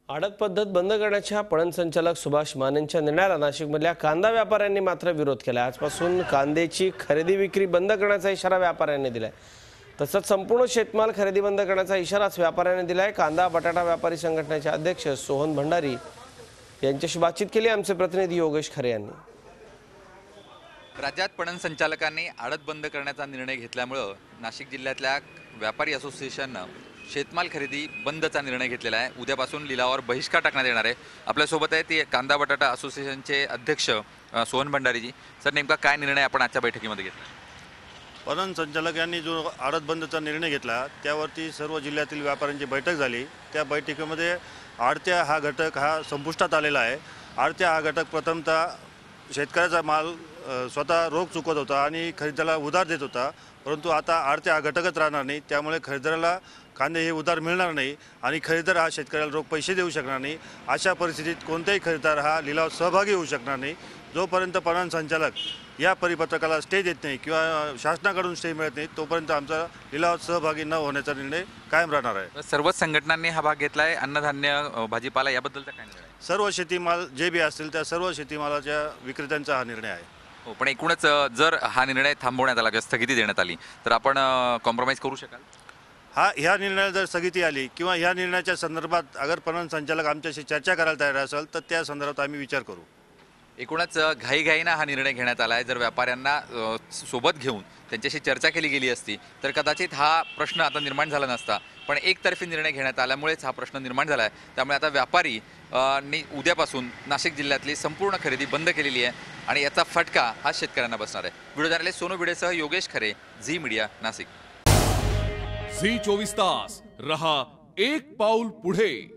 आडत पद्धत बंद करण्याच्या पणन संचालक सुभाष मानेंच्या निर्णयाला नाशिकमधल्या कांदा व्यापाऱ्यांनी मात्र विरोध केला। आजपासून कांद्याची खरेदी विक्री बंद करण्याचा इशारा व्यापाऱ्यांनी दिलाय। तसंच संपूर्ण शेतमाल खरेदी बंद करण्याचा इशाराच व्यापाऱ्यांनी दिलाय। कांदा बटाटा व्यापारी संघटनेचे अध्यक्ष सोहन भंडारी यांच्याशी बातचीत केली आमचे प्रतिनिधी योगेश खरे यांनी। राज्यात पणन संचालकांनी आडत बंद करण्याचा निर्णय घेतल्यामुळे नाशिक जिल्ह्यातल्या व्यापारी असोसिएशननं शेतमाल खरेदी बंदचा निर्णय घेतलेला आहे। उद्यापासून लिलावावर बहिष्कार टाकण्यात येणार आहे। आपल्यासोबत आहे ते कांदा बटाटा असोसिएशनचे अध्यक्ष सोहन भंडारीजी। सर, नेमका काय निर्णय आपण आजच्या बैठकीमध्ये घेतला? पणन संचालक यांनी जो आडत बंदचा निर्णय घेतला त्यावरती सर्व जिल्ह्यातील व्यापाऱ्यांची बैठक झाली। त्या बैठकीमध्ये आडत्या हा घटक संपुष्टात आलेला आहे। आडत्या हा घटक प्रथमतः शेतकऱ्याचा माल स्वतः रोख चुकवत होता आणि खरेदीदाराला उधार देत होता, परंतु आता आडत्या हा घटकच राहणार नाही। त्यामुळे खरेदीदाराला कांदे हे उधार मिळणार नाही आणि खरेदीदार हा शेतकऱ्याला रोख पैसे देऊ शकणार नाही। अशा परिस्थितीत कोणताही खरेदीदार हा लिलाव सहभागी होऊ शकणार नाही। जोपर्यंत पणन संचालक या परिपत्रकाला स्टे देत नाही किंवा शासनाकडून स्टे मिळत नाही तोपर्यंत आमचा लिलावात सहभागी न होण्याचा निर्णय कायम राहणार आहे। सर्वच संघटनांनी हा भाग घेतला आहे। अन्नधान्य भाजीपाला याबद्दलचा काय निर्णय? सर्व शेतीमाल जे बी असतील त्या सर्व शेतीमालाच्या विक्रेत्यांचा हा निर्णय आहे। हो, पण एकूणच जर हा निर्णय थांबवण्यात आला किंवा स्थगिती देण्यात आली तर आपण कॉम्प्रोमाइज करू शकाल? ह्या निर्णयाला जर स्थगिती आली किंवा ह्या निर्णयाच्या संदर्भात अगर पणन संचालक आमच्याशी चर्चा करायला तयार असेल तर त्या संदर्भात आम्ही विचार करू। एकूणच घाईघाईनं हा निर्णय घेण्यात आला आहे। जर व्यापाऱ्यांना सोबत घेऊन त्यांच्याशी चर्चा केली गेली असती तर कदाचित हा प्रश्न आता निर्माण झाला नसता, पण एकतर्फी निर्णय घेण्यात आल्यामुळेच हा प्रश्न निर्माण झाला आहे। त्यामुळे आता व्यापारी उद्यापासून नाशिक जिल्ह्यातली संपूर्ण खरेदी बंद केलेली आहे आणि याचा फटका हा शेतकऱ्यांना बसणार आहे। व्हिडिओ जर्नलिस्ट सोनू भिडेसह योगेश खरे, झी मीडिया, नाशिक। झी 24 तास रहा एक पाऊल पुढे।